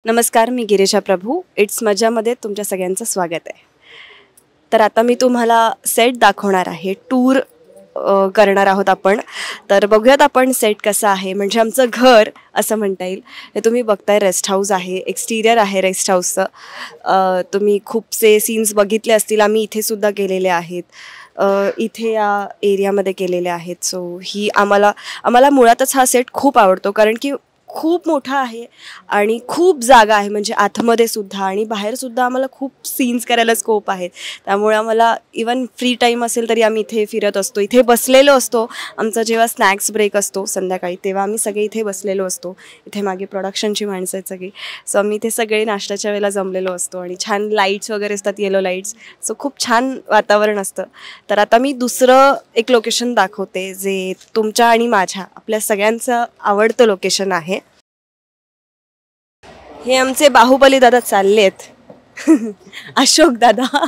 नमस्कार, मी गिरीजा प्रभू. इट्स मजामध्ये तुमच्या सगळ्यांचं स्वागत आहे. तर आता मी तुम्हाला सेट दाखवणार आहे. टूर करणार आहोत आपण. तर बघूयात आपण सेट कसा आहे. म्हणजे आमचं घर असं म्हणता येईल. हे तुम्ही बघताय रेस्ट हाऊस आहे, एक्सटिरियर आहे रेस्ट हाऊसचं. तुम्ही खूपसे सीन्स बघितले असतील. आम्ही इथेसुद्धा केलेले आहेत, इथे या एरियामध्ये केलेले आहेत. सो ही आम्हाला मुळातच हा सेट खूप आवडतो, कारण की खूप मोठा आहे आणि खूप जागा आहे. म्हणजे आतमध्ये सुद्धा आणि बाहेरसुद्धा आम्हाला खूप सीन्स करायला स्कोप आहेत. त्यामुळे आम्हाला इवन फ्री टाईम असेल तरी आम्ही इथे फिरत असतो, इथे बसलेलो असतो. आमचा जेव्हा स्नॅक्स ब्रेक असतो संध्याकाळी, तेव्हा आम्ही सगळे इथे बसलेलो असतो. इथे मागे प्रोडक्शनची माणसं आहेत सगळी. सो आम्ही इथे सगळे नाश्त्याच्या वेळेला जमलेलो असतो आणि छान लाईट्स वगैरे असतात, येलो लाईट्स. सो खूप छान वातावरण असतं. तर आता मी दुसरं एक लोकेशन दाखवते, जे तुमच्या आणि माझ्या आपल्या सगळ्यांचं आवडतं लोकेशन आहे. हे आमचे बाहुबली दादा चाललेत. अशोक दादा.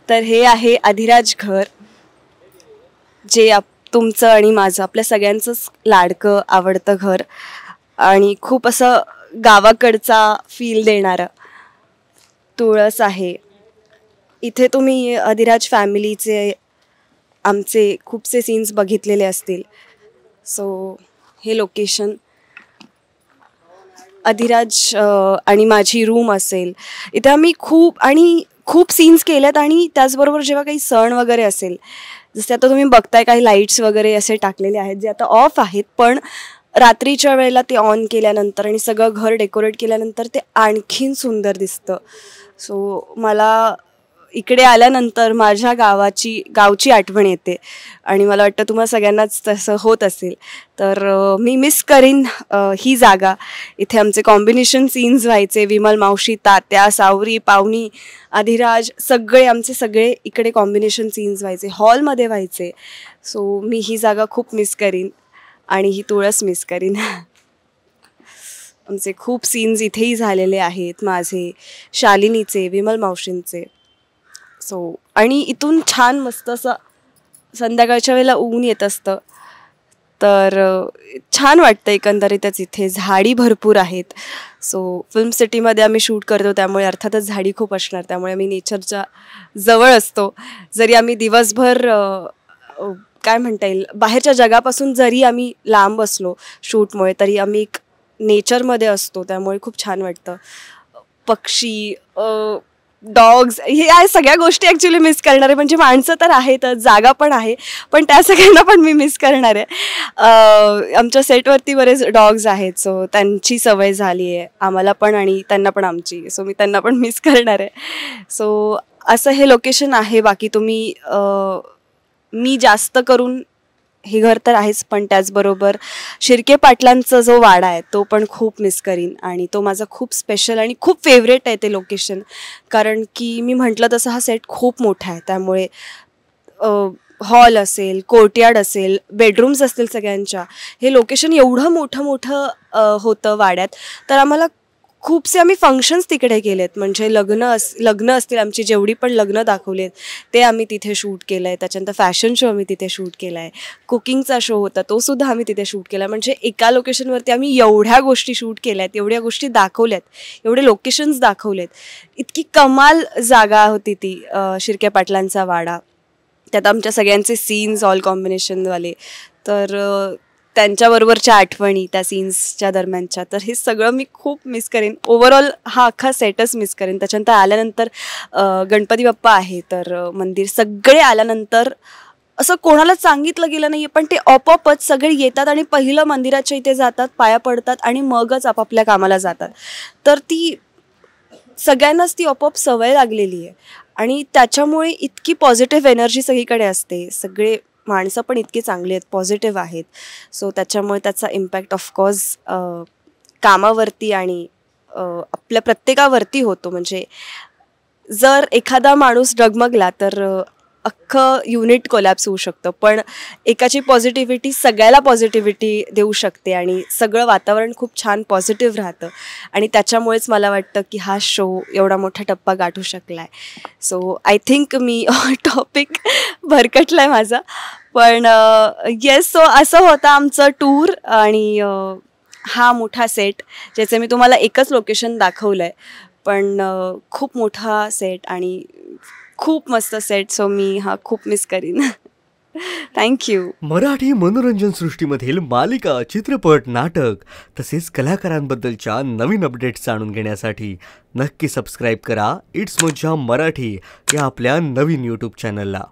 तर हे आहे अधिराज घर, जे तुमचं आणि माझं आपल्या सगळ्यांचंच लाडकं आवडतं घर आणि खूप असं गावाकडचा फील देणारं. तुळस आहे इथे. तुम्ही अधिराज फॅमिलीचे आमचे खूपसे सीन्स बघितलेले असतील. सो हे लोकेशन अधिराज आणि माझी रूम असेल. इथे आम्ही खूप सीन्स केल्यात. आणि त्याचबरोबर जेव्हा काही सण वगैरे असेल, जसे आता तुम्ही बघताय काही लाईट्स वगैरे असे टाकलेले आहेत, जे आता ऑफ आहेत, पण रात्रीच्या वेळेला ते ऑन केल्यानंतर आणि सगळं घर डेकोरेट केल्यानंतर ते आणखीन सुंदर दिसतं. सो मला इकडे आल्यानंतर माझ्या गावची आठवण येते आणि मला वाटतं तुम्हाला सगळ्यांनाच तसं होत असेल. तर मी मिस करीन ही जागा. इथे आमचे कॉम्बिनेशन सीन्स व्हायचे. विमल मावशी, तात्या, सावरी, पावनी, अधिराज, आमचे सगळे इकडे कॉम्बिनेशन सीन्स व्हायचे, हॉलमध्ये व्हायचे. सो मी ही जागा खूप मिस करीन आणि ही तुळस मिस करीन. आमचे खूप सीन्स इथेही झालेले आहेत, माझे, शालिनीचे, विमल मावशींचे. सो आणि इथून छान मस्त असं संध्याकाळच्या वेळेला ऊन येत असतं, तर छान वाटतं एकंदरीतच. इथे झाडी भरपूर आहेत. सो फिल्म सिटीमध्ये आम्ही शूट करतो, त्यामुळे अर्थातच झाडी खूप असणार. त्यामुळे आम्ही नेचरच्या जवळ असतो. जरी आम्ही दिवसभर काय म्हणता येईल, बाहेरच्या जगापासून जरी आम्ही लांब असलो शूटमुळे, तरी आम्ही एक नेचरमध्ये असतो. त्यामुळे खूप छान वाटतं. पक्षी, डॉग्स, हे या सगळ्या गोष्टी ॲक्च्युली मिस करणार आहे. म्हणजे माणसं तर आहेतच, जागा पण आहे, पण त्या सगळ्यांना पण मी मिस करणार आहे. आमच्या सेटवरती बरेच डॉग्स आहेत. सो त्यांची सवय झाली आहे आम्हाला पण आणि त्यांना पण आमची. सो मी त्यांना पण मिस करणार आहे. सो असं हे लोकेशन आहे. बाकी तुम्ही मी जास्त करून हे घर तर आहेच, पण त्याचबरोबर शिर्के पाटलांचा जो वाडा आहे तो पण खूप मिस करीन. आणि तो माझा खूप स्पेशल आणि खूप फेवरेट आहे ते लोकेशन, कारण की मी म्हटलं तसं हा सेट खूप मोठा आहे. त्यामुळे हॉल असेल, कोर्टयार्ड असेल, बेडरूम्स असतील सगळ्यांच्या, हे लोकेशन एवढं मोठं होतं वाड्यात. तर आम्ही फंक्शन्स तिकडे केलेत. म्हणजे लग्न असतील आमची, जेवढी पण लग्न दाखवलेत ते आम्ही तिथे शूट केलं आहे. त्याच्यानंतर फॅशन शो आम्ही तिथे शूट केला आहे. कुकिंगचा शो होता तो सुद्धा आम्ही तिथे शूट केला. म्हणजे एका लोकेशनवरती आम्ही एवढ्या गोष्टी शूट केल्या आहेत, एवढ्या गोष्टी दाखवल्यात, एवढे लोकेशन्स दाखवलेत. इतकी कमाल जागा होती ती शिर्के पाटलांचा वाडा. त्यात आमच्या सगळ्यांचे सीन्स ऑल कॉम्बिनेशनवाले. तर त्यांच्याबरोबरच्या आठवणी त्या सीन्सच्या दरम्यानच्या, तर हे सगळं मी खूप मिस करेन. ओव्हरऑल हा अख्खा सेटच मिस करेन. त्याच्यानंतर आल्यानंतर गणपती बाप्पा आहे, तर मंदिर सगळे आल्यानंतर असं कोणाला सांगितलं गेलं नाही आहे, पण ते आपोआपच सगळे येतात आणि पहिलं मंदिराच्या इथे जातात, पाया पडतात आणि मगच आपापल्या कामाला जातात. तर ती सगळ्यांनाच ती आपोआप सवय लागलेली आहे आणि त्याच्यामुळे इतकी पॉझिटिव्ह एनर्जी सगळीकडे असते. सगळे माणसं पण इतकी चांगली आहेत, पॉझिटिव्ह आहेत. सो त्याच्यामुळे त्याचा इम्पॅक्ट ऑफकोर्स कामावरती आणि आपल्या प्रत्येकावरती होतो. म्हणजे जर एखादा माणूस डगमगला तर अख्खं युनिट कोलॅप्स होऊ शकतं, पण एकाची पॉझिटिव्हिटी सगळ्याला पॉझिटिव्हिटी देऊ शकते आणि सगळं वातावरण खूप छान पॉझिटिव्ह राहतं. आणि त्याच्यामुळेच मला वाटतं की हा शो एवढा मोठा टप्पा गाठू शकला आहे. सो आय थिंक मी टॉपिक भरकटला आहे माझा, पण येस. सो असं होतं आमचं टूर आणि हा मोठा सेट, ज्याचे मी तुम्हाला एकच लोकेशन दाखवलं आहे, पण खूप मोठा सेट आणि खूप मस्त सेट. सो मी हा खूप मिस करीन. थँक्यू. मराठी मनोरंजन सृष्टीमधील मालिका, चित्रपट, नाटक तसेच कलाकारांबद्दलच्या नवीन अपडेट्स जाणून घेण्यासाठी नक्की सबस्क्राईब करा इट्स मज्जा मराठी या आपल्या नवीन यूट्यूब चॅनलला.